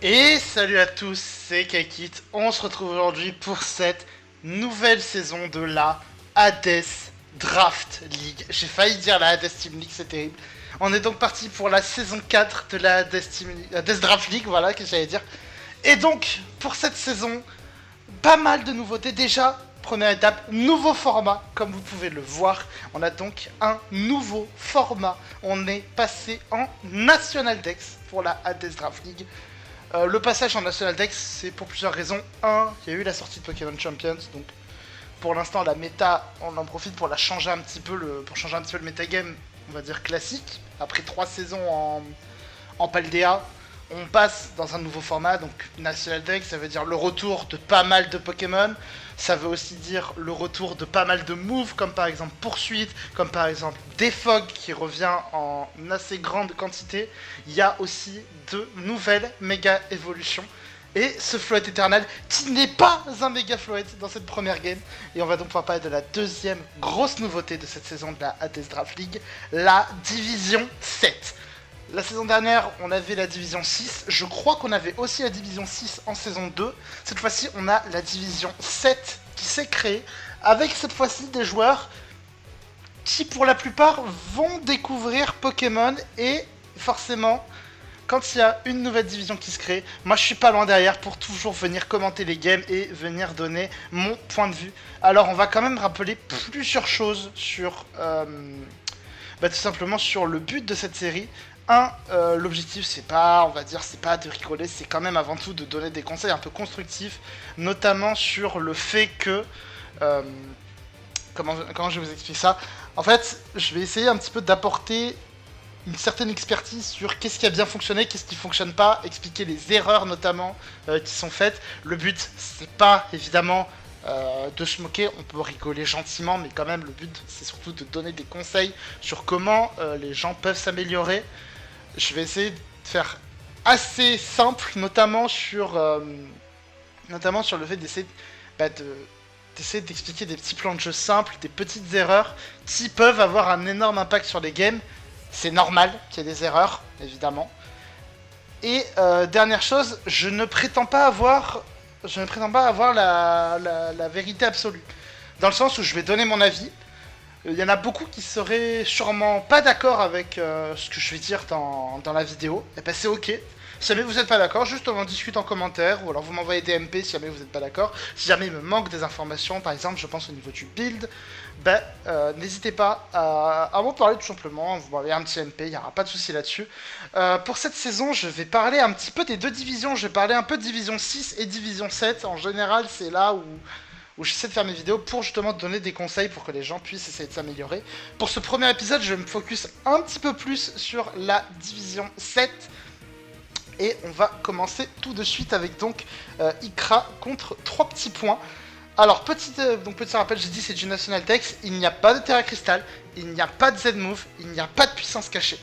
Et salut à tous, c'est Kaikit. On se retrouve aujourd'hui pour cette nouvelle saison de la Hades Draft League. J'ai failli dire la Hades Team League, c'est terrible. On est donc parti pour la saison 4 de la Hades Draft League, voilà que j'allais dire. Et donc, pour cette saison, pas mal de nouveautés déjà. Première étape, nouveau format, comme vous pouvez le voir. On a donc un nouveau format. On est passé en National Dex pour la Hades Draft League. Le passage en National Dex, c'est pour plusieurs raisons. Un, il y a eu la sortie de Pokémon Champions, donc pour l'instant la méta, on en profite pour la changer un petit peu pour changer un petit peu le metagame, on va dire classique. Après 3 saisons en Paldea, on passe dans un nouveau format, donc National Dex, ça veut dire le retour de pas mal de Pokémon. Ça veut aussi dire le retour de pas mal de moves, comme par exemple Poursuite, comme par exemple Defog qui revient en assez grande quantité. Il y a aussi de nouvelles méga évolutions. Et ce Float Eternal qui n'est pas un méga Float dans cette première game. Et on va donc pouvoir parler de la deuxième grosse nouveauté de cette saison de la Hades Draft League, la Division 7. La saison dernière, on avait la division 6. Je crois qu'on avait aussi la division 6 en saison 2. Cette fois-ci, on a la division 7 qui s'est créée, avec cette fois-ci des joueurs qui, pour la plupart, vont découvrir Pokémon. Et forcément, quand il y a une nouvelle division qui se crée, moi je suis pas loin derrière pour toujours venir commenter les games et venir donner mon point de vue. Alors on va quand même rappeler plusieurs choses sur... tout simplement sur le but de cette série. L'objectif c'est pas, on va dire, c'est pas de rigoler, c'est quand même avant tout de donner des conseils un peu constructifs, notamment sur le fait que, comment je vous explique ça. En fait, je vais essayer un petit peu d'apporter une certaine expertise sur qu'est-ce qui a bien fonctionné, qu'est-ce qui fonctionne pas, expliquer les erreurs notamment qui sont faites. Le but c'est pas évidemment de se moquer, on peut rigoler gentiment, mais quand même le but c'est surtout de donner des conseils sur comment les gens peuvent s'améliorer. Je vais essayer de faire assez simple, notamment sur le fait d'essayer d'essayer d'expliquer des petits plans de jeu simples, des petites erreurs qui peuvent avoir un énorme impact sur les games. C'est normal qu'il y ait des erreurs, évidemment. Et dernière chose, je ne prétends pas avoir la vérité absolue. Dans le sens où je vais donner mon avis. Il y en a beaucoup qui seraient sûrement pas d'accord avec ce que je vais dire dans la vidéo. Et ben c'est ok. Si jamais vous n'êtes pas d'accord, juste on en discute en commentaire, ou alors vous m'envoyez des MP si jamais vous n'êtes pas d'accord. Si jamais il me manque des informations, par exemple, je pense au niveau du build, n'hésitez pas à m'en parler tout simplement. Vous m'envoyez un petit MP, il n'y aura pas de souci là-dessus. Pour cette saison, je vais parler un petit peu des deux divisions. Je vais parler un peu de division 6 et division 7. En général, c'est là où j'essaie de faire mes vidéos pour justement donner des conseils pour que les gens puissent essayer de s'améliorer. Pour ce premier épisode, je vais me focus un petit peu plus sur la division 7. Et on va commencer tout de suite avec donc Ikra contre 3 petits points. Alors, petit rappel, j'ai dit c'est du National Dex, il n'y a pas de Terra Crystal, il n'y a pas de Z-Move, il n'y a pas de puissance cachée.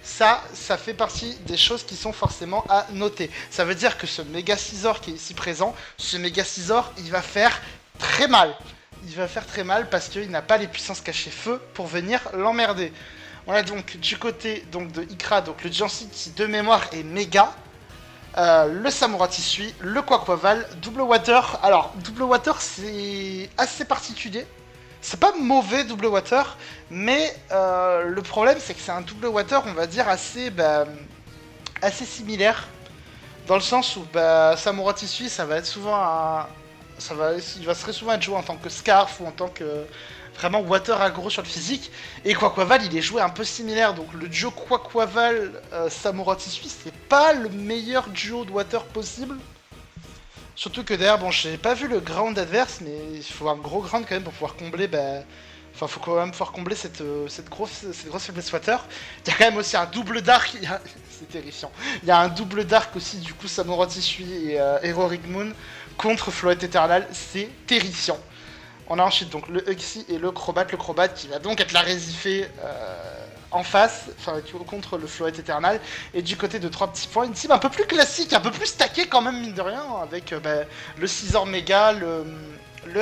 Ça fait partie des choses qui sont forcément à noter. Ça veut dire que ce Mega Scizor qui est ici présent, ce Mega Scizor, il va faire très mal. Il va faire très mal parce qu'il n'a pas les puissances cachées feu pour venir l'emmerder. On a donc du côté donc, de Ikra, donc le Jancy qui de mémoire est méga. Le Samura Tisui, le Quaquaval, Double Water. Alors, Double Water c'est assez particulier. C'est pas mauvais Double Water, mais le problème c'est que c'est un Double Water, on va dire, assez similaire. Dans le sens où Samura Tisui, ça va être souvent il va très souvent être joué en tant que Scarf ou en tant que vraiment water aggro sur le physique. Et Quaquaval, il est joué un peu similaire. Donc le duo Quaquaval Samura Tisui, c'est pas le meilleur duo de water possible. Surtout que d'ailleurs, bon, j'ai pas vu le ground adverse, mais il faut un gros ground quand même pour pouvoir combler. Enfin, faut quand même pouvoir combler cette grosse faiblesse water. Il y a quand même aussi un double dark. C'est terrifiant. Il y a un double dark aussi, du coup, Samura Tisui et Heroic Moon contre Float Eternal. C'est terrifiant. On a ensuite donc le Uxie et le Crobat qui va donc être la résifée en face, enfin contre le Float Eternal. Et du côté de 3 petits points, une team un peu plus classique, un peu plus stackée quand même, mine de rien, avec le Scizor Mega, le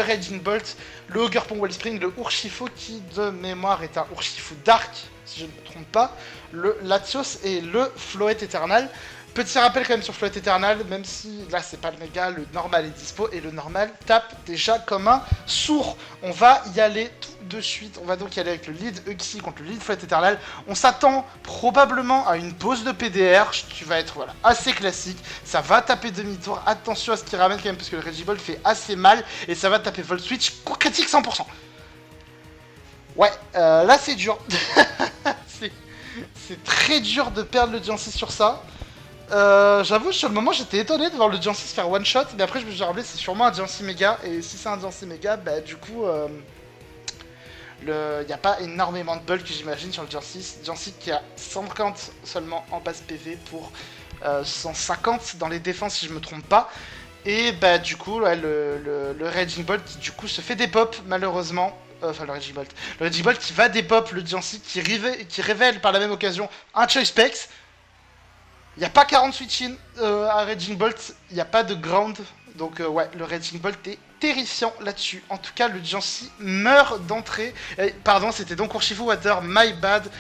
Raging Bolt, le Ogerpon Wellspring, le Urshifu qui de mémoire est un Urshifu Dark, si je ne me trompe pas, le Latios et le Float Eternal. Petit rappel quand même sur Flotte Eternal, même si là c'est pas le méga, le normal est dispo et le normal tape déjà comme un sourd. On va y aller tout de suite, on va donc y aller avec le lead Uxie contre le lead Flotte Eternal. On s'attend probablement à une pause de PDR qui va être voilà, assez classique. Ça va taper demi-tour, attention à ce qu'il ramène quand même parce que le Regibolt fait assez mal et ça va taper Volt Switch, coup critique 100%. Ouais, là c'est dur. c'est très dur de perdre le Jancy sur ça. J'avoue, sur le moment, j'étais étonné de voir le Jancy se faire one shot, mais après, je me suis rappelé, c'est sûrement un Jancy méga, et si c'est un Jancy méga, bah du coup, il n'y a pas énormément de bulk, j'imagine, sur le Jancy qui a 150 seulement en base PV pour 150 dans les défenses, si je me trompe pas. Et bah du coup, ouais, le Raging Bolt qui du coup se fait des pop, malheureusement. Enfin, le Raging Bolt. Le Raging Bolt qui va des pop, le Jancy qui révèle par la même occasion un Choice Specs. Il n'y a pas 40 switch-in à Raging Bolt, il n'y a pas de ground. Donc ouais, le Raging Bolt est terrifiant là-dessus. En tout cas, le Jancy meurt d'entrée. Pardon, c'était donc Urshifu Water, my bad.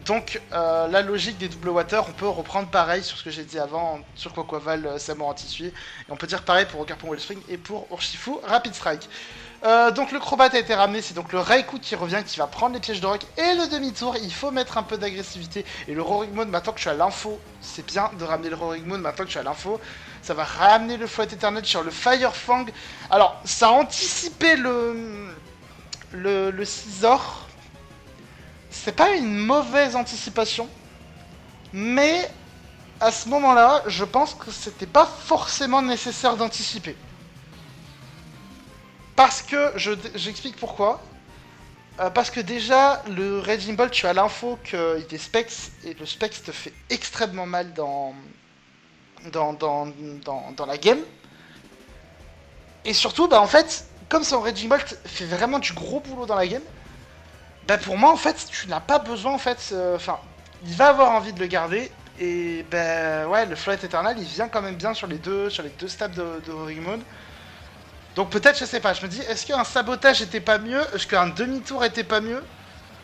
Donc la logique des double water, on peut reprendre pareil sur ce que j'ai dit avant, sur Quaquaval, Samour Anti-Sui. Et on peut dire pareil pour Ocarpon Wellspring et pour Urshifu Rapid Strike. Donc le Crobat a été ramené, c'est donc le Raikou qui revient, qui va prendre les pièges de rock et le demi-tour. Il faut mettre un peu d'agressivité. Et le Roaring Moon, maintenant que je suis à l'info, c'est bien de ramener le Roaring Moon maintenant que je suis à l'info. Ça va ramener le Flotte Eternal sur le Fire Fang. Alors, ça a anticipé le Scizor. C'est pas une mauvaise anticipation. Mais à ce moment-là, je pense que c'était pas forcément nécessaire d'anticiper. Parce que, j'explique pourquoi. Parce que déjà, le Raging Bolt, tu as l'info qu'il est Specs, et le Specs te fait extrêmement mal dans la game. Et surtout, bah en fait, comme son Raging Bolt fait vraiment du gros boulot dans la game, bah pour moi, en fait, tu n'as pas besoin, en fait, enfin, il va avoir envie de le garder, et bah ouais, le Flotte Eternal, il vient quand même bien sur les deux stabs de Roaring Moon. Donc peut-être, je sais pas, je me dis, est-ce qu'un sabotage était pas mieux? Est-ce qu'un demi-tour était pas mieux?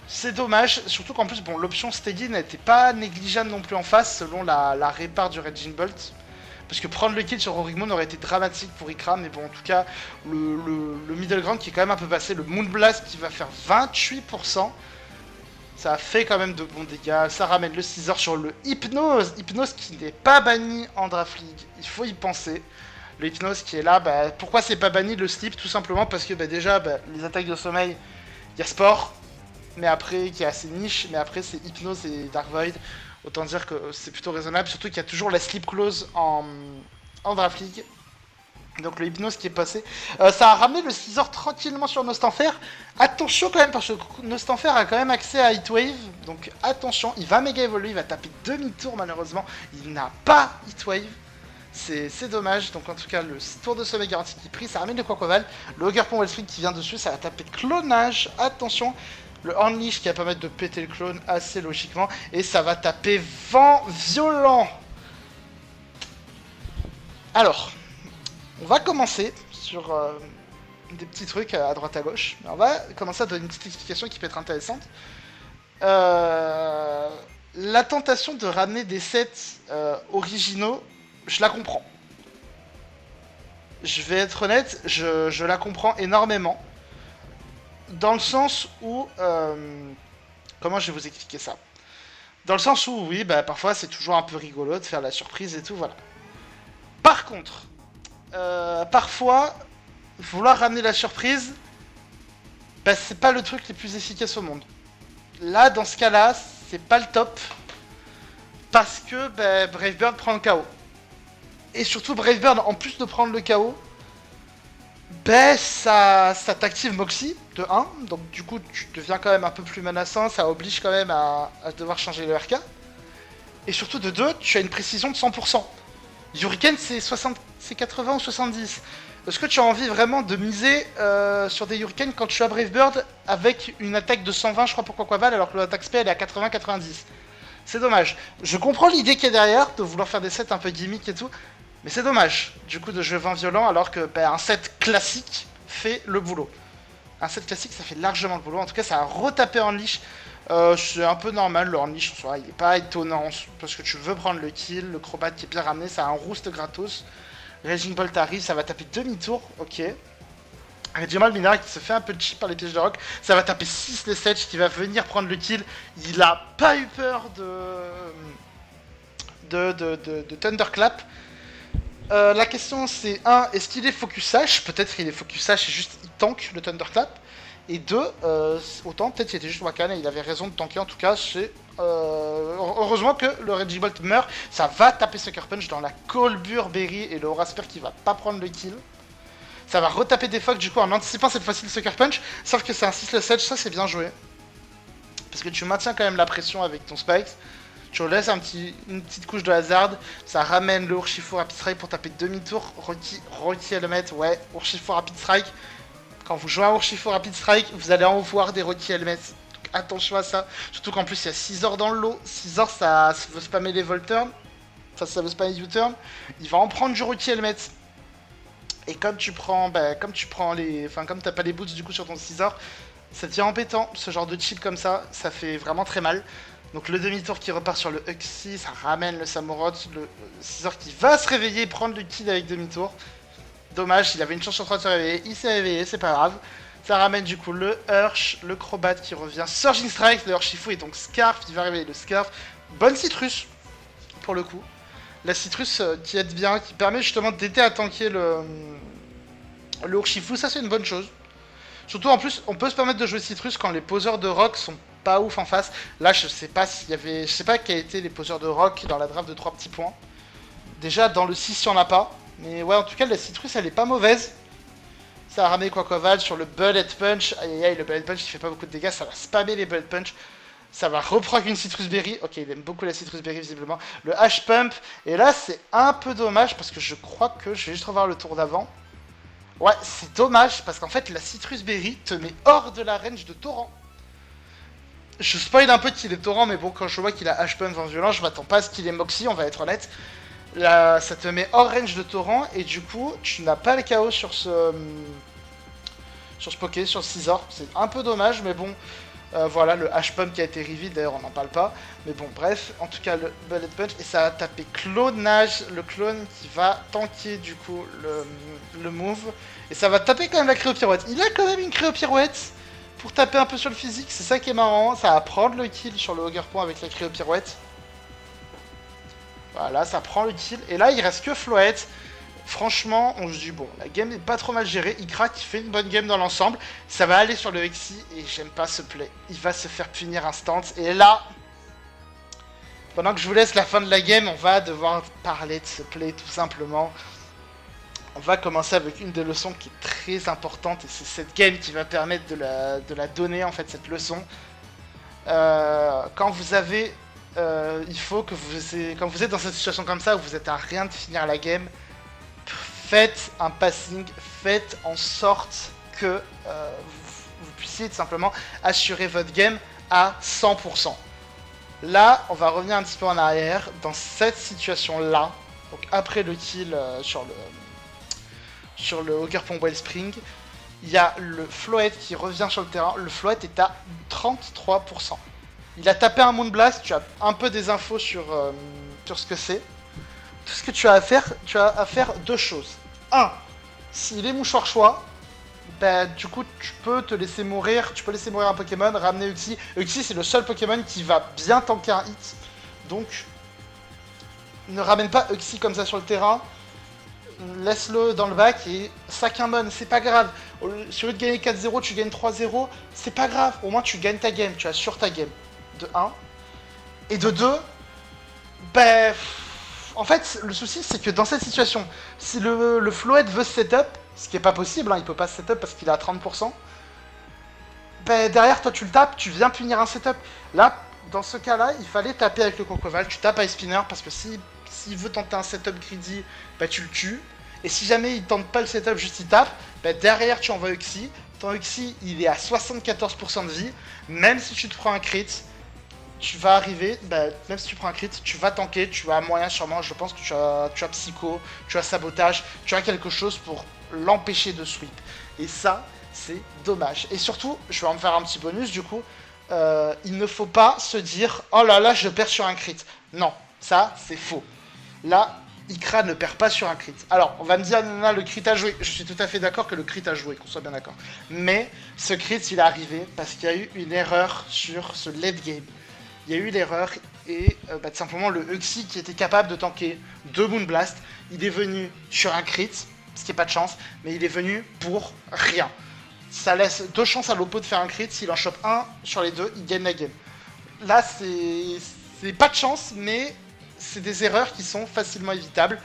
C'est dommage, surtout qu'en plus, bon, l'option Steady n'était pas négligeable non plus en face, selon la répare du Raging Bolt. Parce que prendre le kill sur Roaring Moon aurait été dramatique pour Ikram, mais bon, en tout cas, le middle ground qui est quand même un peu passé, le Moon Blast qui va faire 28%. Ça a fait quand même de bons dégâts, ça ramène le Scizor sur le Hypnose. Hypnose qui n'est pas banni en Draft League, il faut y penser. Le Hypnose qui est là, bah, pourquoi c'est pas banni le Sleep? Tout simplement parce que bah, déjà, bah, les attaques de sommeil, il y a Sport, mais après, qui est assez niche, mais après c'est Hypnose et Dark Void. Autant dire que c'est plutôt raisonnable, surtout qu'il y a toujours la Sleep Clause en Draft League. Donc le Hypnose qui est passé. Ça a ramené le Scizor tranquillement sur Nostanfer. Attention quand même, parce que Nostanfer a quand même accès à Heatwave. Donc attention, il va méga évoluer, il va taper demi-tour malheureusement. Il n'a pas Heatwave. C'est dommage, donc en tout cas le tour de sommeil garanti qui pris, ça ramène le Quaquaval. Le Ogarpon Wellspring qui vient dessus, ça va taper clonage, attention. Le Unleash qui va permettre de péter le clone assez logiquement. Et ça va taper vent violent. Alors, on va commencer sur des petits trucs à droite à gauche. On va commencer à donner une petite explication qui peut être intéressante. La tentation de ramener des sets originaux, je la comprends. Je vais être honnête, je la comprends énormément. Dans le sens où... comment je vais vous expliquer ça? Dans le sens où, oui, bah, parfois c'est toujours un peu rigolo de faire la surprise et tout, voilà. Par contre, parfois, vouloir ramener la surprise, bah, c'est pas le truc le plus efficace au monde. Là, dans ce cas-là, c'est pas le top. Parce que bah, Bravebird prend le KO. Et surtout, Bravebird, en plus de prendre le KO, ben ça t'active Moxie de 1, donc du coup tu deviens quand même un peu plus menaçant, ça oblige quand même à devoir changer le RK. Et surtout de 2, tu as une précision de 100%. Hurricane c'est 80 ou 70. Est-ce que tu as envie vraiment de miser sur des Hurricanes quand tu as Bravebird avec une attaque de 120 je crois pour Quaquaval alors que l'attaque spé elle est à 80-90? C'est dommage. Je comprends l'idée qu'il y a derrière, de vouloir faire des sets un peu gimmick et tout, mais c'est dommage, du coup, de jeu vin violent, alors que bah, un set classique fait le boulot. Un set classique, ça fait largement le boulot. En tout cas, ça a retapé en leash C'est un peu normal, leur niche en soi, il est pas étonnant, parce que tu veux prendre le kill, le Crobat qui est bien ramené, ça a un roost gratos. Raging Bolt arrive, ça va taper demi-tour, ok. Regimal Minera qui se fait un peu cheap par les pièges de rock, ça va taper 6 les Sedge qui va venir prendre le kill. Il a pas eu peur de Thunderclap. La question c'est 1, est-ce qu'il est focus H? Peut-être qu'il est focus H et juste il tank le Thunderclap. Et 2, autant peut-être qu'il était juste Wakan et il avait raison de tanker en tout cas. Heureusement que le Reggie Bolt meurt, ça va taper Sucker Punch dans la Colbur Berry et le Horasper qui va pas prendre le kill. Ça va retaper des Fox du coup en anticipant cette fois-ci le Sucker Punch, sauf que c'est un 6 le Sedge, ça c'est bien joué. Parce que tu maintiens quand même la pression avec ton Spikes. Tu laisses une petite couche de hasard, ça ramène le Urshifu Rapid Strike pour taper demi-tour. Rocky Helmet, ouais, Urshifu Rapid Strike. Quand vous jouez à Urshifu Rapid Strike, vous allez en voir des Rocky Helmets. Donc attention à ça. Surtout qu'en plus il y a Scizor dans le lot. Scizor ça veut spammer les Volturn. Enfin ça veut spammer les U-turn. Il va en prendre du Rocky Helmet. Et comme tu prends les. Enfin comme t'as pas les boots du coup sur ton Scizor, ça devient embêtant. Ce genre de chip comme ça fait vraiment très mal. Donc le demi-tour qui repart sur le Uxie, ça ramène le Samurott, le Scizor qui va se réveiller et prendre le kill avec demi-tour. Dommage, il avait une chance sur 3 de se réveiller, il s'est réveillé, c'est pas grave. Ça ramène du coup le Ursh, le Crobat qui revient, Surging Strike, le Urshifu et donc Scarf, il va réveiller le Scarf. Bonne Citrus, pour le coup. La Citrus qui aide bien, qui permet justement d'aider à tanker le Urshifu, ça c'est une bonne chose. Surtout en plus, on peut se permettre de jouer Citrus quand les poseurs de rock sont pas ouf en face. Là, je sais pas s'il y avait. Je sais pas quels étaient les poseurs de rock dans la draft de 3 petits points. Déjà, dans le 6, il y en a pas. Mais ouais, en tout cas, la Citrus, elle est pas mauvaise. Ça a ramené Quaquaval sur le Bullet Punch. Aïe aïe aïe, le Bullet Punch, il fait pas beaucoup de dégâts. Ça va spammer les Bullet Punch. Ça va reprendre une Citrus Berry. Ok, il aime beaucoup la Citrus Berry, visiblement. Le H Pump. Et là, c'est un peu dommage parce que je crois que je vais juste revoir le tour d'avant. Ouais, c'est dommage parce qu'en fait, la Citrus Berry te met hors de la range de Torrent. Je spoil un peu qu'il est Torrent, mais bon, quand je vois qu'il a H-Pump en violent, je m'attends pas à ce qu'il ait Moxie, on va être honnête. Là, ça te met hors range de Torrent, et du coup, tu n'as pas le KO sur ce Poké, sur le Scizor. C'est un peu dommage, mais bon, voilà, le H-Pump qui a été reveal, d'ailleurs, on n'en parle pas. Mais bon, bref, en tout cas, le Bullet Punch, et ça a tapé Clonage, le clone qui va tanker, du coup, le move. Et ça va taper quand même la Cryopirouette. Il a quand même une Cryopirouette pour taper un peu sur le physique, c'est ça qui est marrant, ça va prendre le kill sur le Hogger Point avec la Cryopirouette. Voilà, ça prend le kill, et là il reste que Floette. Franchement, on se dit bon, la game est pas trop mal gérée, il craque, il fait une bonne game dans l'ensemble, ça va aller sur le Hexy, et j'aime pas ce play. Il va se faire punir instant, et là, pendant que je vous laisse la fin de la game, on va devoir parler de ce play tout simplement. On va commencer avec une des leçons qui est très importante et c'est cette game qui va permettre de la donner en fait cette leçon. Quand vous avez, il faut que quand vous êtes dans cette situation comme ça où vous êtes à rien de finir la game, faites un passing, faites en sorte que vous puissiez tout simplement assurer votre game à 100%. Là, on va revenir un petit peu en arrière dans cette situation là. Donc après le kill sur le Hogger Point Wellspring, il y a le Floette qui revient sur le terrain. Le Floette est à 33%. Il a tapé un Moonblast, tu as un peu des infos sur ce que c'est. Tout ce que tu as à faire deux choses. 1. S'il est mouchoir choix, bah, du coup tu peux te laisser mourir, tu peux laisser mourir un Pokémon, ramener Uxie. Uxie c'est le seul Pokémon qui va bien tanker un hit. Donc ne ramène pas Uxie comme ça sur le terrain. Laisse-le dans le bac et sac un bon, c'est pas grave. Sur lieu de gagner 4-0, tu gagnes 3-0, c'est pas grave. Au moins tu gagnes ta game, tu assures ta game. De 1. Et de 2, ben... En fait, le souci c'est que dans cette situation, si le Floette veut se setup, ce qui est pas possible, hein, il peut pas se setup parce qu'il est à 30%, ben derrière toi tu le tapes, tu viens punir un setup. Là, dans ce cas-là, il fallait taper avec le Quaquaval, tu tapes Ice Spinner parce que s'il veut tenter un setup greedy, bah tu le tues. Et si jamais il tente pas le setup, juste il tape, bah derrière tu envoies Uxie. Ton Uxie, il est à 74% de vie. Même si tu te prends un crit, tu vas arriver, bah, même si tu prends un crit, tu vas tanker, tu as moyen sûrement, je pense que tu as psycho, tu as sabotage, tu as quelque chose pour l'empêcher de sweep. Et ça, c'est dommage. Et surtout, je vais en faire un petit bonus du coup, il ne faut pas se dire « Oh là là, je perds sur un crit ». Non, ça, c'est faux. Là, Ikra ne perd pas sur un crit. Alors, on va me dire, non, le crit a joué. Je suis tout à fait d'accord que le crit a joué, qu'on soit bien d'accord. Mais ce crit, il est arrivé parce qu'il y a eu une erreur sur ce late game. Il y a eu l'erreur et tout simplement le Uxie qui était capable de tanker 2 Moonblast, il est venu sur un crit, ce qui n'est pas de chance, mais il est venu pour rien. Ça laisse 2 chances à l'oppo de faire un crit, s'il en chope un sur les 2, il gagne la game. Là, c'est pas de chance, mais c'est des erreurs qui sont facilement évitables.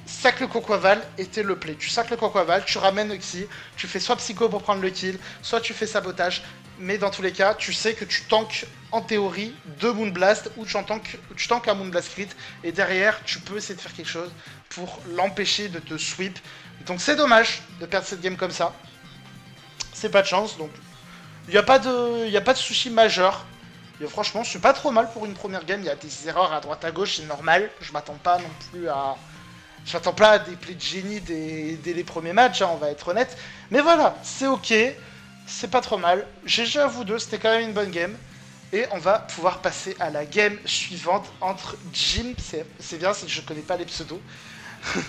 Sac le Cocoaval était le play. Tu sacs le Cocoaval, tu ramènes Uxie, tu fais soit Psycho pour prendre le kill, soit tu fais Sabotage. Mais dans tous les cas, tu sais que tu tankes en théorie 2 Moonblast ou tu tankes un Moonblast crit. Et derrière, tu peux essayer de faire quelque chose pour l'empêcher de te sweep. Donc c'est dommage de perdre cette game comme ça. C'est pas de chance, donc il n'y a pas de souci majeur. Et franchement, je suis pas trop mal pour une première game. Il y a des erreurs à droite à gauche, c'est normal. Je m'attends pas non plus à... J'attends pas à des plays de génie dès les premiers matchs, hein, on va être honnête. Mais voilà, c'est ok. C'est pas trop mal. GG à vous deux, c'était quand même une bonne game. Et on va pouvoir passer à la game suivante entre Jim, c'est bien, je connais pas les pseudos.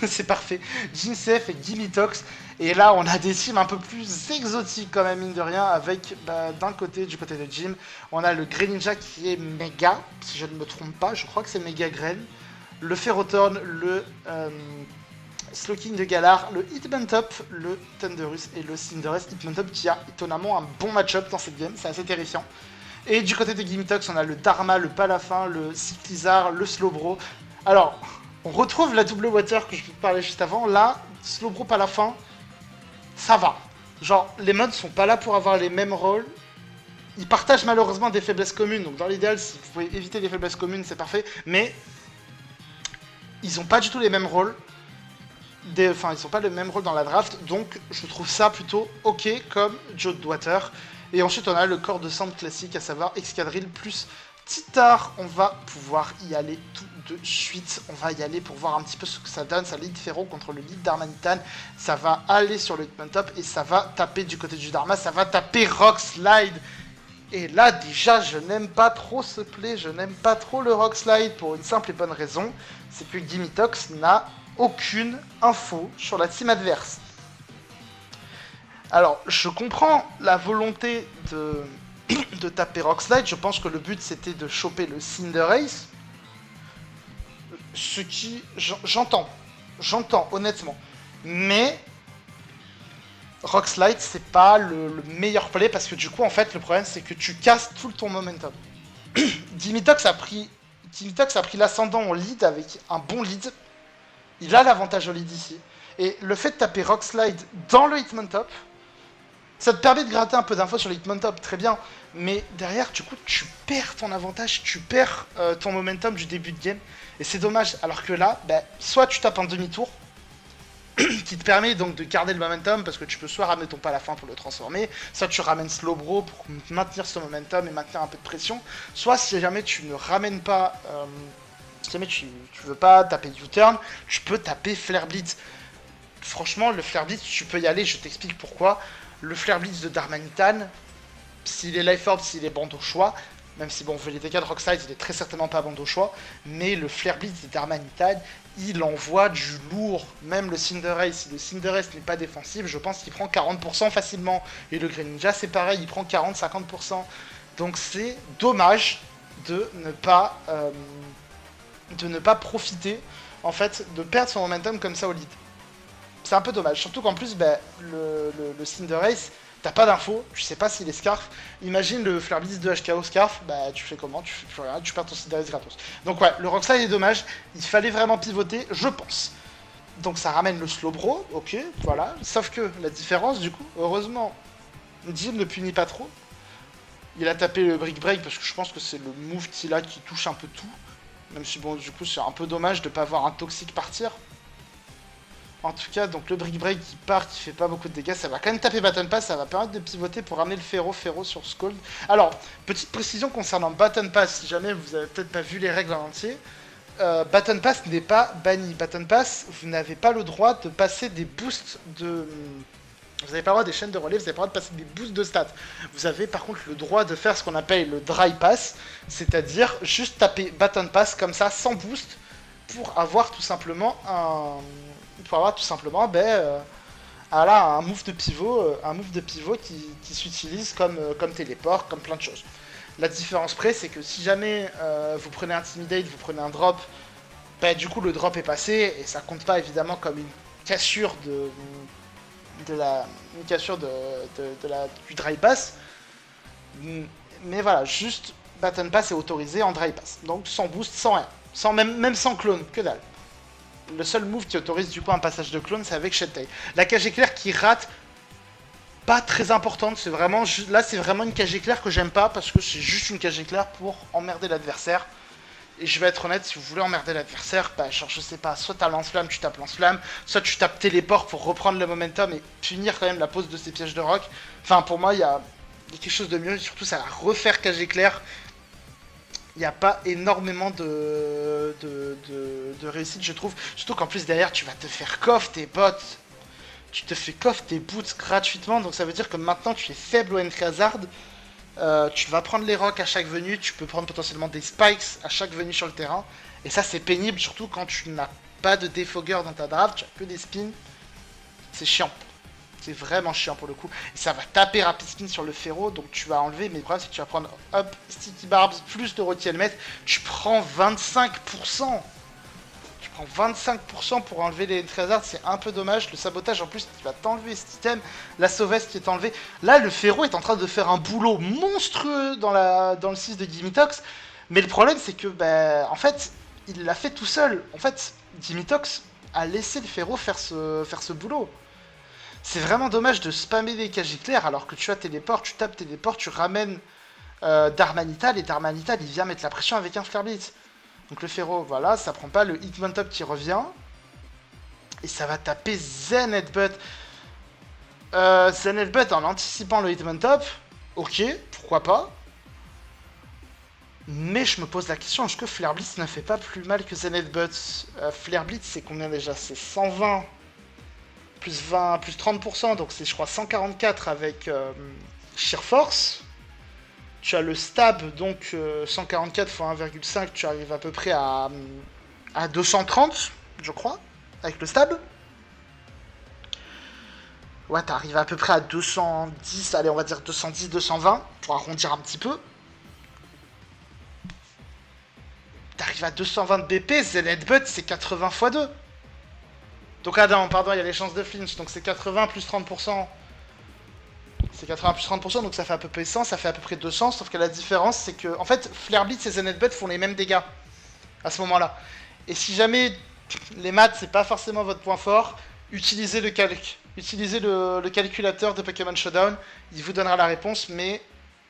C'est parfait. JimCF et Gimmitox. Et là, on a des teams un peu plus exotiques quand même, mine de rien, avec d'un côté, du côté de Jim, on a le Greninja qui est méga, si je ne me trompe pas, je crois que c'est méga Gren. Le Ferrothorn, le Slowking de Galar, le Hitmontop, le Thunderous et le Cinderace. Hitmontop qui a étonnamment un bon match-up dans cette game, c'est assez terrifiant. Et du côté de Gimmitox, on a le Dharma, le Palafin, le Cyclizar, le Slowbro. Alors, on retrouve la double water que je vous parlais juste avant. Là, Slowbro Palafin, ça va. Genre, les mods sont pas là pour avoir les mêmes rôles. Ils partagent malheureusement des faiblesses communes. Donc dans l'idéal, si vous pouvez éviter les faiblesses communes, c'est parfait. Mais ils ont pas du tout les mêmes rôles. Enfin, ils sont pas le même rôle dans la draft. Donc je trouve ça plutôt ok comme Joe Water. Et ensuite, on a le corps de centre classique, à savoir Excadrill plus Titar. On va pouvoir y aller tout de suite. On va y aller pour voir un petit peu ce que ça donne. Ça lead Ferro contre le lead Darmanitan. Ça va aller sur le Hitmontop et ça va taper du côté du Dharma. Ça va taper Rock Slide. Et là, déjà, je n'aime pas trop ce play. Je n'aime pas trop le Rock Slide pour une simple et bonne raison. C'est que Gimmitox n'a aucune info sur la team adverse. Alors, je comprends la volonté de taper Rock Slide. Je pense que le but, c'était de choper le Cinderace. Ce qui... J'entends, honnêtement. Mais... Rock Slide, c'est pas le meilleur play, parce que du coup, en fait, le problème, c'est que tu casses tout ton momentum. Gimmitox a pris l'ascendant en lead avec un bon lead. Il a l'avantage au lead ici. Et le fait de taper Rock Slide dans le Hitmontop, ça te permet de gratter un peu d'infos sur le Hitmontop, très bien. Mais derrière, du coup, tu perds ton avantage, tu perds ton momentum du début de game. Et c'est dommage. Alors que là, soit tu tapes un demi-tour, qui te permet donc de garder le momentum, parce que tu peux soit ramener ton Palafin pour le transformer, soit tu ramènes Slowbro pour maintenir ce momentum et maintenir un peu de pression, soit si jamais tu ne ramènes pas... si jamais tu veux pas taper U-turn, tu peux taper Flare Blitz. Franchement, le Flare Blitz, tu peux y aller, je t'explique pourquoi. Le Flare Blitz de Darmanitan, s'il est Life Orb, s'il est bandeau choix, même si bon, on fait les dégâts de Rockslide, il est très certainement pas bandeau choix, mais le Flare Blitz de Darmanitan, il envoie du lourd. Même le Cinderace, si le Cinderace n'est pas défensif, je pense qu'il prend 40% facilement. Et le Greninja, c'est pareil, il prend 40-50%. Donc c'est dommage de ne pas profiter, en fait, de perdre son momentum comme ça au lead. C'est un peu dommage, surtout qu'en plus, le Cinderace, t'as pas d'infos, tu sais pas s'il est Scarf. Imagine le Flare Blitz de HKO Scarf, tu fais comment? Tu fais plus rien, tu perds ton Cinderace gratos. Donc ouais, le Rockslide est dommage, il fallait vraiment pivoter, je pense. Donc ça ramène le Slowbro, ok, voilà. Sauf que la différence, du coup, heureusement, Jim ne punit pas trop. Il a tapé le Brick Break parce que je pense que c'est le move qu'il a qui touche un peu tout. Même si bon, du coup, c'est un peu dommage de pas voir un Toxic partir. En tout cas, donc le Brick Break qui part, qui fait pas beaucoup de dégâts, ça va quand même taper Baton Pass, ça va permettre de pivoter pour ramener le Ferro sur Scald. Alors, petite précision concernant Baton Pass, si jamais vous avez peut-être pas vu les règles en entier, Baton Pass n'est pas banni. Baton Pass, vous n'avez pas le droit de passer des boosts Vous n'avez pas le droit des chaînes de relais, vous n'avez pas le droit de passer des boosts de stats. Vous avez par contre le droit de faire ce qu'on appelle le dry pass, c'est-à-dire juste taper baton pass comme ça, sans boost, pour avoir tout simplement un move de pivot, qui s'utilise comme téléport, comme plein de choses. La différence près, c'est que si jamais vous prenez Intimidate, vous prenez un drop, bah, du coup le drop est passé, et ça compte pas évidemment comme une cassure du dry pass. Mais voilà, juste baton pass est autorisé en dry pass. Donc sans boost, sans rien. Même sans clone, que dalle. Le seul move qui autorise du coup un passage de clone, c'est avec Sheltay. La cage éclair qui rate, pas très importante, c'est vraiment là c'est vraiment une cage éclair que j'aime pas parce que c'est juste une cage éclair pour emmerder l'adversaire. Et je vais être honnête, si vous voulez emmerder l'adversaire, bah genre je sais pas, soit t'as lance-flamme, tu tapes lance-flamme, soit tu tapes téléport pour reprendre le momentum et punir quand même la pose de ces pièges de rock. Enfin pour moi il y a quelque chose de mieux, surtout ça va refaire cage éclair. Il n'y a pas énormément de réussite je trouve. Surtout qu'en plus derrière tu vas te faire coff tes bots. Tu te fais coff tes boots gratuitement, donc ça veut dire que maintenant tu es faible au entry hazard. Tu vas prendre les rocks à chaque venue, tu peux prendre potentiellement des spikes à chaque venue sur le terrain. Et ça c'est pénible, surtout quand tu n'as pas de defogger dans ta draft, tu as que des spins. C'est chiant. C'est vraiment chiant pour le coup. Et ça va taper rapid spin sur le ferro, donc tu vas enlever, mais le problème c'est que tu vas prendre hop, sticky barbs, plus de rôti helmet, tu prends 25%. Tu prends 25% pour enlever les entry hazards, c'est un peu dommage. Le sabotage en plus, tu vas t'enlever cet item. La sauvesse qui est enlevée. Là, le ferro est en train de faire un boulot monstrueux dans le 6 de Gimmitox. Mais le problème, c'est que, bah, en fait, il l'a fait tout seul. En fait, Gimmitox a laissé le ferro faire ce boulot. C'est vraiment dommage de spammer les cages éclairs alors que tu as téléport, tu tapes téléport, tu ramènes Darmanital et Darmanital il vient mettre la pression avec un Flare Blitz. Donc le ferro, voilà, ça prend pas le Hitman Top qui revient. Et ça va taper Zen Headbutt. Zen Headbutt en anticipant le Hitman Top. Ok, pourquoi pas. Mais je me pose la question, est-ce que Flare Blitz ne fait pas plus mal que Zen Headbutt? Flare Blitz, c'est combien déjà? C'est 120 plus 20, plus 30%, donc c'est je crois 144 avec Sheer Force. Tu as le stab, donc 144 x 1,5, tu arrives à peu près à 230, je crois, avec le stab. Ouais, t'arrives à peu près à 210, allez, on va dire 210, 220, pour arrondir un petit peu. T'arrives à 220 de BP, Zen Headbutt, c'est 80 x 2. Donc, ah non, pardon, il y a les chances de flinch, donc c'est 80 plus 30%. C'est 80 plus 30%, donc ça fait à peu près 100, ça fait à peu près 200, sauf que la différence, c'est que, en fait, Flare Blitz et Zen Headbutt font les mêmes dégâts, à ce moment-là. Et si jamais les maths, c'est pas forcément votre point fort, utilisez le calc. Utilisez le calculateur de Pokémon Showdown, il vous donnera la réponse, mais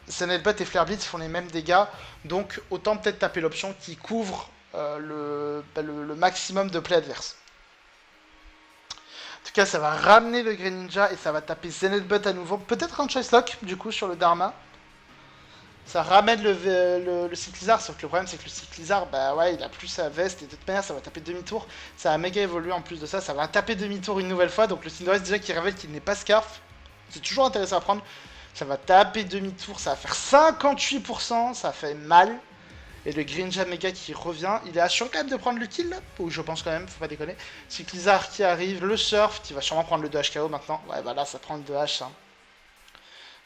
Zen Headbutt et Flare Blitz font les mêmes dégâts, donc autant peut-être taper l'option qui couvre le maximum de play adverse. En tout cas, ça va ramener le Greninja et ça va taper Zen Headbutt à nouveau. Peut-être un Choice Lock, du coup, sur le Dharma. Ça ramène le Cyclizar, sauf que le problème, c'est que le Cyclizar, bah ouais, il a plus sa veste et de toute manière, ça va taper demi-tour. Ça va méga évoluer en plus de ça, ça va taper demi-tour une nouvelle fois. Donc le Cinderace, déjà, qui révèle qu'il n'est pas Scarf. C'est toujours intéressant à prendre. Ça va taper demi-tour, ça va faire 58%, ça fait mal. Et le Greninja Mega qui revient, il est assuré quand même de prendre le kill là. Ou je pense quand même, faut pas déconner. Cyclizar qui arrive, le Surf, qui va sûrement prendre le 2H KO maintenant. Ouais, bah là, ça prend le 2H, ça.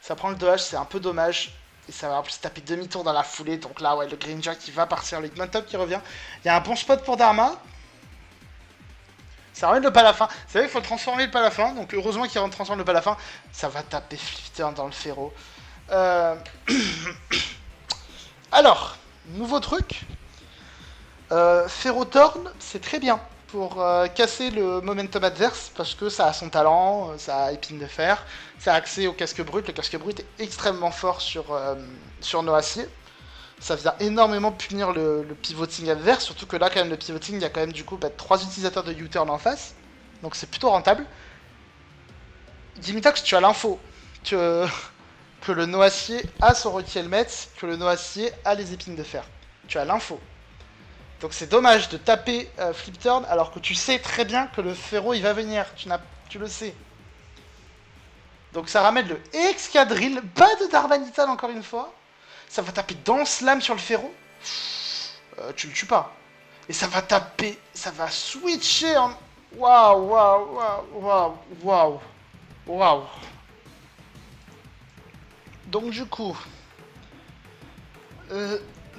Ça prend le 2H, c'est un peu dommage. Et ça va en plus taper demi-tour dans la foulée. Donc là, ouais, le Greninja qui va partir, le Hitman Top qui revient. Il y a un bon spot pour Dharma. Ça ramène le Palafin. C'est vrai qu'il faut transformer le Palafin. Donc heureusement qu'il transforme le Palafin. Ça va taper Flifter dans le Ferro. Alors... Nouveau truc, Ferrothorn, c'est très bien pour casser le momentum adverse parce que ça a son talent, ça a épine de fer, ça a accès au casque brut. Le casque brut est extrêmement fort sur Noacier. Ça vient énormément punir le pivoting adverse, surtout que là, quand même, le pivoting, il y a quand même du coup 3 utilisateurs de U-turn en face, donc c'est plutôt rentable. Gimmitox, tu as l'info que le Noacier a son rôti helmet, que le Noacier a les épines de fer. Tu as l'info. Donc c'est dommage de taper flip turn alors que tu sais très bien que le Ferro il va venir. Tu le sais. Donc ça ramène le Excadrill, pas de Darmanitan encore une fois. Ça va taper dans Slam sur le Ferro. Tu le tues pas. Et ça va taper, ça va switcher en... Waouh, waouh, waouh, waouh, waouh, waouh. Donc du coup...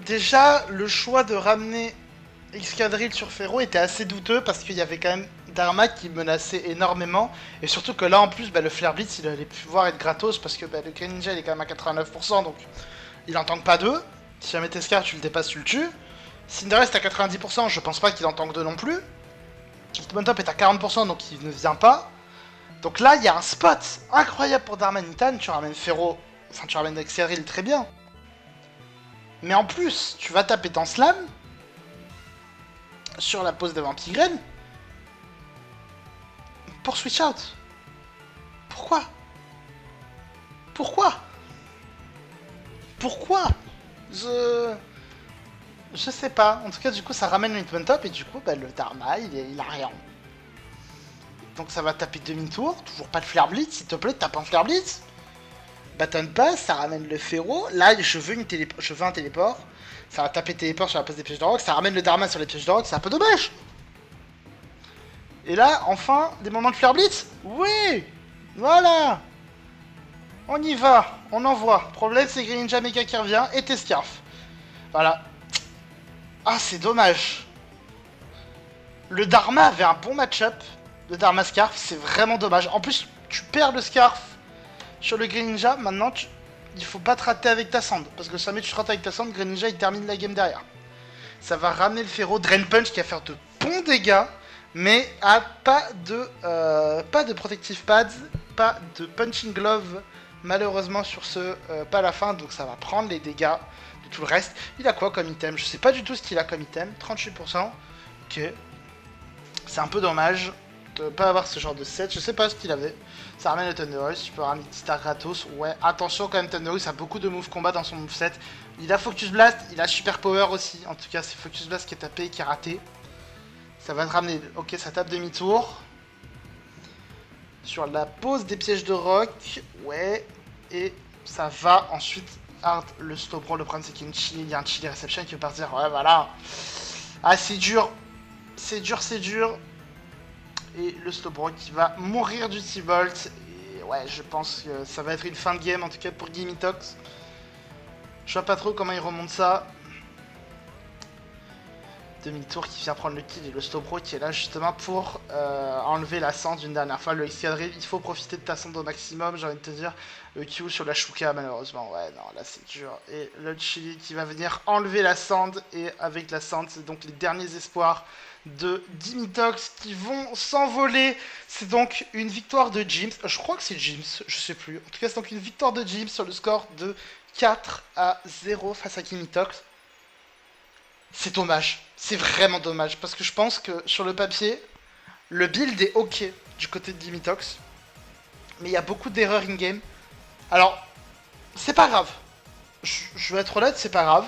déjà, le choix de ramener Excadrill sur Ferro était assez douteux parce qu'il y avait quand même Dharma qui menaçait énormément. Et surtout que là, en plus, le Flare Blitz, il allait pouvoir être gratos parce que le Greninja, il est quand même à 89%, donc il en tank pas deux. Si jamais t'es Scar, tu le dépasses, tu le tues. Cinderace est à 90%, je pense pas qu'il en tank deux non plus. Hitmontop est à 40%, donc il ne vient pas. Donc là, il y a un spot incroyable pour Darmanitan. Tu ramènes Ferro, enfin tu ramènes Excadrill très bien. Mais en plus, tu vas taper dans Slam sur la pose de Vampigren pour switch out. Pourquoi? Pourquoi? Pourquoi? Je sais pas. En tout cas, du coup, ça ramène le Hitmontop et du coup, le Dharma, il a rien. Donc ça va taper demi-tour. Toujours pas de Flare Blitz. S'il te plaît, tape un Flare Blitz. Baton Pass, ça ramène le Ferro. Là, je veux un téléport. Ça va taper téléport sur la place des pièges de rock. Ça ramène le Dharma sur les pièges de rock. C'est un peu dommage. Et là, enfin, des moments de Flare Blitz. Oui. Voilà. On y va. On envoie. Problème, c'est Greninja Mega qui revient. Et tes Scarf. Voilà. Ah, c'est dommage. Le Dharma avait un bon match-up. Le Dharma Scarf, c'est vraiment dommage. En plus, tu perds le Scarf sur le Greninja. Maintenant, il faut pas te rater avec ta Sand. Parce que si jamais tu te rates avec ta Sand, Greninja, il termine la game derrière. Ça va ramener le Ferro. Drain Punch qui va faire de bons dégâts. Mais pas de Protective Pads. Pas de Punching Glove. Malheureusement, sur ce, pas à la fin. Donc ça va prendre les dégâts. Tout le reste, il a quoi comme item? Je sais pas du tout ce qu'il a comme item. 38%. Ok. C'est un peu dommage de pas avoir ce genre de set. Je sais pas ce qu'il avait. Ça ramène le Thunderous. Tu peux ramener Star gratos. Ouais, attention quand même, Thunderous a beaucoup de move combat dans son moveset. Il a Focus Blast, il a Super Power aussi. En tout cas, c'est Focus Blast qui est tapé et qui est raté. Ça va te ramener. Ok, ça tape demi-tour. Sur la pose des pièges de rock. Ouais. Et ça va ensuite. Hard, le Slowbro, le problème c'est qu'il y a un Chili Reception qui veut partir. Ouais, voilà. Ah, c'est dur. C'est dur, c'est dur. Et le Slowbro qui va mourir du T-Bolt. Et ouais, je pense que ça va être une fin de game, en tout cas pour Gimmitox. Je vois pas trop comment il remonte ça. Demi-tour qui vient prendre le kill et le Slowbro qui est là justement pour enlever la Sand une dernière fois. Le Excadrill, il faut profiter de ta Sand au maximum, j'ai envie de te dire. Le Q sur la Shuka, malheureusement, ouais, non, là c'est dur. Et le Chili qui va venir enlever la Sand, et avec la Sand, c'est donc les derniers espoirs de Gimmitox qui vont s'envoler. C'est donc une victoire de Jims, je crois que c'est Jims, je sais plus. En tout cas, c'est donc une victoire de Jims sur le score de 4-0 face à Gimmitox. C'est dommage, c'est vraiment dommage, parce que je pense que sur le papier, le build est ok du côté de Gimmitox, mais il y a beaucoup d'erreurs in-game. Alors, c'est pas grave, je vais être honnête, c'est pas grave.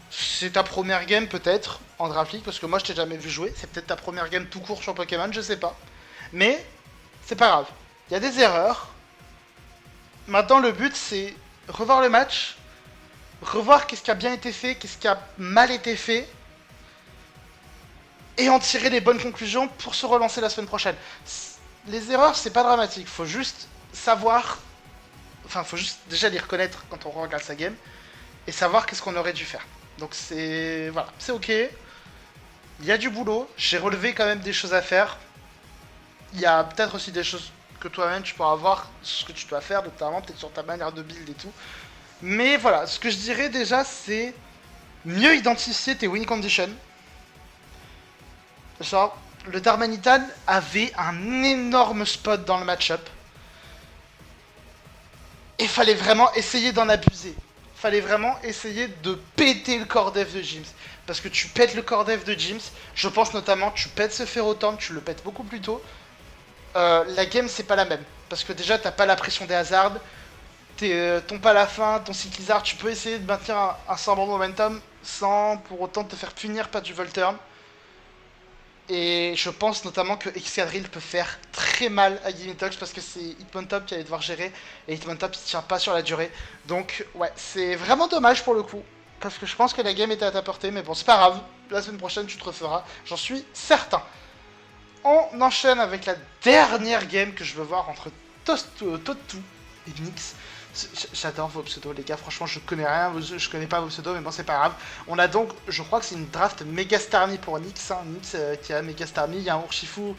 C'est ta première game peut-être en Draft League, parce que moi je t'ai jamais vu jouer, c'est peut-être ta première game tout court sur Pokémon, je sais pas. Mais, c'est pas grave, il y a des erreurs. Maintenant le but c'est revoir le match, revoir qu'est-ce qui a bien été fait, qu'est-ce qui a mal été fait, et en tirer les bonnes conclusions pour se relancer la semaine prochaine. Les erreurs, c'est pas dramatique, faut juste savoir... Enfin, faut juste déjà les reconnaître quand on regarde sa game, et savoir qu'est-ce qu'on aurait dû faire. Donc c'est... Voilà, c'est ok. Il y a du boulot, j'ai relevé quand même des choses à faire. Il y a peut-être aussi des choses que toi-même tu pourras voir, ce que tu dois faire, notamment peut-être sur ta manière de build et tout. Mais voilà, ce que je dirais déjà, c'est mieux identifier tes win conditions. Genre, le Darmanitan avait un énorme spot dans le match-up. Et fallait vraiment essayer d'en abuser. Fallait vraiment essayer de péter le core dev de Jims. Parce que tu pètes le core dev de Jims. Je pense notamment, tu pètes ce Ferrothorn, tu le pètes beaucoup plus tôt. La game, c'est pas la même. Parce que déjà, t'as pas la pression des hazards. Ton pas à la fin, ton Cyclizard, tu peux essayer de maintenir un semblant de momentum sans pour autant te faire punir par du Volturn. Et je pense notamment que Excadrill peut faire très très mal à Gimitox parce que c'est Hitmontop qui allait devoir gérer et Hitmontop il tient pas sur la durée. Donc ouais, c'est vraiment dommage pour le coup parce que je pense que la game était à ta portée, mais bon, c'est pas grave. La semaine prochaine, tu te referas, j'en suis certain. On enchaîne avec la dernière game que je veux voir entre Totu et Nyx. J'adore vos pseudos, les gars. Franchement, je connais rien, je connais pas vos pseudos, mais bon, c'est pas grave. On a donc, je crois que c'est une draft Mega Starmie pour Nyx. Hein. Nyx qui a Mega Starmie, il y a un Urshifu.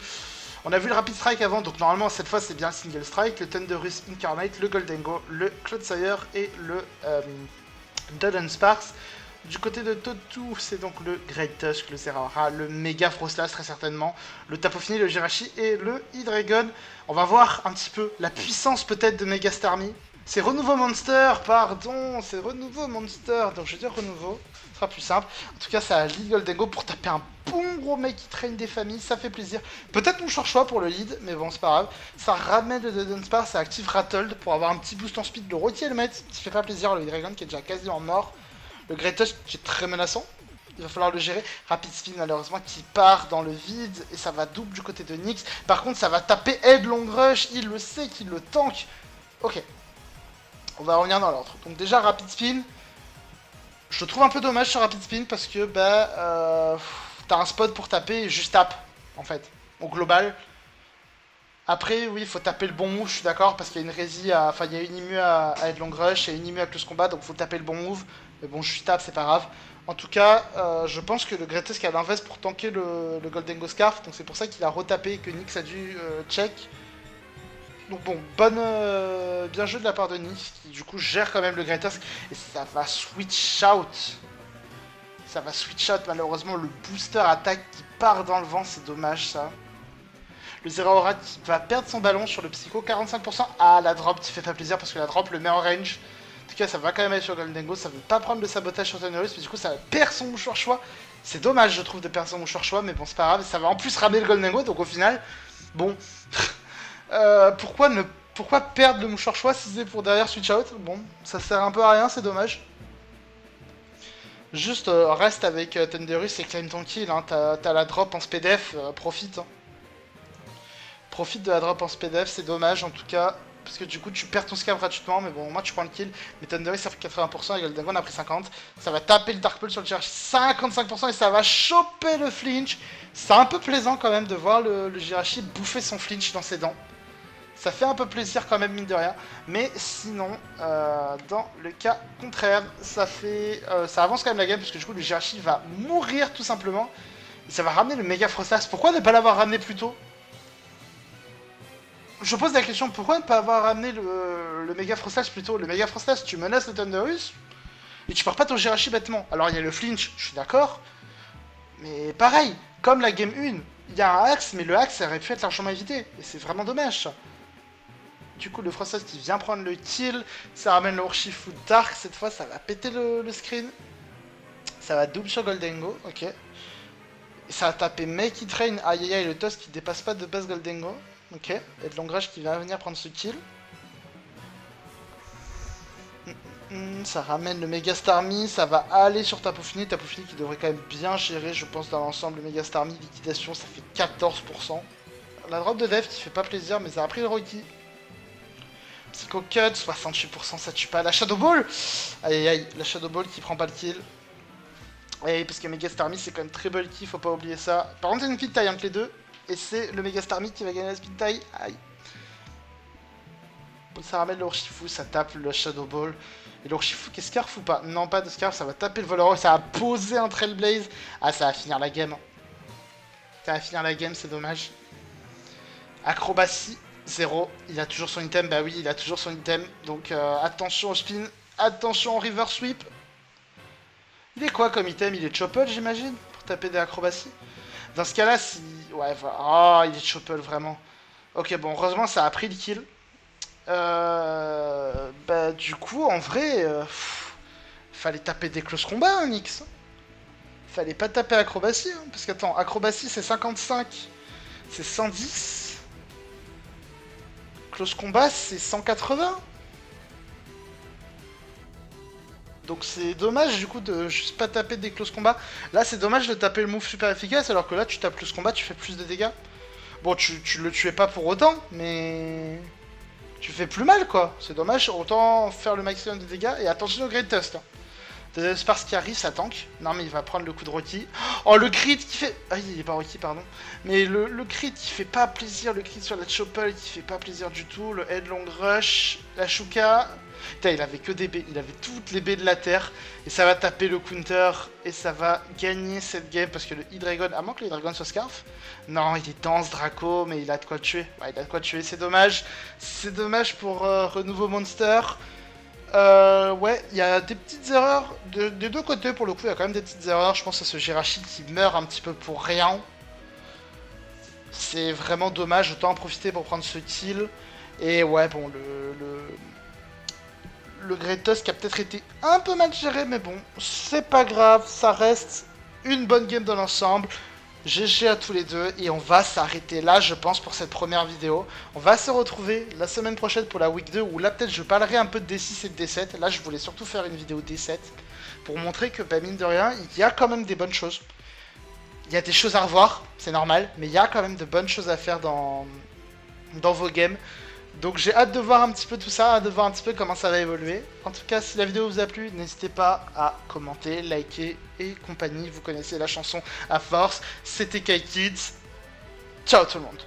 On a vu le Rapid Strike avant, donc normalement, cette fois, c'est bien le Single Strike, le Thunderous Incarnate, le Goldengo, le Clodsire et le Dodden Sparks. Du côté de Totu, c'est donc le Great Tusk, le Zeraora, le Mega Frostlass très certainement, le Tapu Fini, le Jirachi et le Hydreigon. On va voir un petit peu la puissance peut-être de Mega Starmie. C'est Renouveau Monster, pardon, c'est Renouveau Monster, donc je vais dire Renouveau, ce sera plus simple. En tout cas, ça a lead Goldengo pour taper un bon gros mec qui traîne des familles, ça fait plaisir. Peut-être mon choix pour le lead, mais bon, c'est pas grave. Ça ramène le Dodden Sparks, ça active Rattled pour avoir un petit boost en speed. Le Rôti le mettre, qui fait pas plaisir, le Hydreigon qui est déjà quasiment mort. Le Great Tusk qui est très menaçant, il va falloir le gérer. Rapid Spin malheureusement qui part dans le vide et ça va double du côté de Nyx. Par contre ça va taper Headlong Rush, il le sait qu'il le tank. Ok, on va revenir dans l'ordre. Donc déjà Rapid Spin, je trouve un peu dommage sur Rapid Spin parce que bah t'as un spot pour taper et juste tape en fait, au global. Après, oui, il faut taper le bon move, je suis d'accord, parce qu'il y a une rési à... Enfin, il y a une immu à Headlong Rush et une immu à Close Combat, donc il faut taper le bon move. Mais bon, je suis tape, c'est pas grave. En tout cas, je pense que le Greatest a l'invest pour tanker le Goldengo Scarf, donc c'est pour ça qu'il a retapé et que Nyx a dû check. Donc bon, bien joué de la part de Nyx, qui du coup gère quand même le Greatest, et ça va switch out. Ça va switch out, malheureusement, le booster attaque qui part dans le vent, c'est dommage ça. Le Zeraora qui va perdre son ballon sur le Psycho, 45%. Ah, la drop qui fait pas plaisir parce que la drop le met en range. En tout cas, ça va quand même être sur Goldengo. Ça veut pas prendre le sabotage sur Thunderous, mais du coup, ça perd son mouchoir choix. C'est dommage, je trouve, de perdre son mouchoir choix, mais bon, c'est pas grave. Ça va en plus ramener le Goldengo, donc au final, bon. Pourquoi perdre le mouchoir choix si c'est pour derrière switch out? Bon, ça sert un peu à rien, c'est dommage. Juste reste avec Thunderous et claim ton kill. Hein. T'as la drop en SPDF, profite. Hein. Profite de la drop en SPDF, c'est dommage en tout cas, parce que du coup tu perds ton scab gratuitement, mais bon, au moins tu prends le kill. Mais Thunderous ça fait 80% et Goldengo a pris 50%. Ça va taper le Dark Pulse sur le Jirachi 55% et ça va choper le flinch. C'est un peu plaisant quand même de voir le Jirachi bouffer son flinch dans ses dents. Ça fait un peu plaisir quand même, mine de rien. Mais sinon, dans le cas contraire, ça avance quand même la game, parce que du coup le Jirachi va mourir tout simplement. Et ça va ramener le Mega Frostlass. Pourquoi ne pas l'avoir ramené plus tôt? Je pose la question, pourquoi ne pas avoir ramené le Mega Frostlass plutôt? Le Mega Frostlass, tu menaces le Thunderous et tu pars pas ton Jirachi bêtement. Alors il y a le flinch, je suis d'accord, mais pareil, comme la game 1, il y a un axe, mais le axe ça aurait pu être largement évité, et c'est vraiment dommage ça. Du coup le Frostlass qui vient prendre le kill, ça ramène le Urshifu Dark, cette fois ça va péter le screen. Ça va double sur Goldengo, ok. Et ça va taper Make It Rain, aïe aïe aïe, le Tusk qui dépasse pas de base Goldengo. Ok, et de Longrage qui va venir prendre ce kill. Ça ramène le Mega Starmie, ça va aller sur Tapu Fini qui devrait quand même bien gérer, je pense, dans l'ensemble. Le Mega Starmie, liquidation, ça fait 14%. La drop de Dev qui fait pas plaisir, mais ça a pris le Rocky. Psycho Cut, 68%, ça tue pas. La Shadow Ball, aïe aïe aïe, la Shadow Ball qui prend pas le kill. Et parce que Mega Starmie, c'est quand même très bulky, faut pas oublier ça. Par contre, c'est une petite taille entre les deux. Et c'est le Mega Starmie qui va gagner la speed taille. Aïe. Ça ramène le Urshifu, ça tape le Shadow Ball. Et le Urshifu qui est Scarf ou pas? Non, pas de Scarf, ça va taper le Voloro. Ça va poser un Trailblaze. Ah, ça va finir la game. Ça va finir la game, c'est dommage. Acrobatie, 0. Il a toujours son item. Bah oui, il a toujours son item. Donc attention au spin. Attention au River Sweep. Il est quoi comme item? Il est Chopple, j'imagine? Pour taper des acrobaties. Dans ce cas-là, si... Ouais, oh, il est Chopple, vraiment. Ok, bon, heureusement, ça a pris le kill. Bah, du coup, en vrai... fallait taper des close combats, hein, Nyx. Fallait pas taper acrobatie, hein, parce qu'attends, acrobatie, c'est 55. C'est 110. Close combat, c'est 180. Donc c'est dommage du coup de juste pas taper des close combats. Là c'est dommage de taper le move super efficace alors que là tu tapes close combat, tu fais plus de dégâts. Bon, tu le tuais pas pour autant, mais... Tu fais plus mal, quoi. C'est dommage, autant faire le maximum de dégâts. Et attention au Great Tusk. Hein. Désolé, Spars qui arrive, ça tank. Non, mais il va prendre le coup de Rocky. Oh, le crit qui fait... Ah, il est pas Rocky, pardon. Mais le crit qui fait pas plaisir. Le crit sur la Chopper qui fait pas plaisir du tout. Le Headlong Rush. La Shuka. Putain, il avait que des baies. Il avait toutes les baies de la terre. Et ça va taper le counter. Et ça va gagner cette game. Parce que le E-Dragon... À moins que le E-Dragon soit Scarf. Non, il est dense, Draco. Mais il a de quoi tuer. Ouais, il a de quoi tuer. C'est dommage. C'est dommage pour Renouveau Monster. Ouais, il y a des petites erreurs des deux côtés pour le coup, il y a quand même des petites erreurs. Je pense à ce Jirachi qui meurt un petit peu pour rien. C'est vraiment dommage, autant en profiter pour prendre ce kill. Et ouais, bon, le Great Tusk a peut-être été un peu mal géré, mais bon, c'est pas grave, ça reste une bonne game dans l'ensemble. GG à tous les deux et on va s'arrêter là je pense pour cette première vidéo. On va se retrouver la semaine prochaine pour la week 2 où là peut-être je parlerai un peu de D6 et de D7. Là je voulais surtout faire une vidéo D7 pour montrer que bah, mine de rien il y a quand même des bonnes choses. Il y a des choses à revoir, c'est normal, mais il y a quand même de bonnes choses à faire dans vos games. Donc j'ai hâte de voir un petit peu tout ça, hâte de voir un petit peu comment ça va évoluer. En tout cas, si la vidéo vous a plu, n'hésitez pas à commenter, liker et compagnie. Vous connaissez la chanson à force. C'était KaiKids. Ciao tout le monde.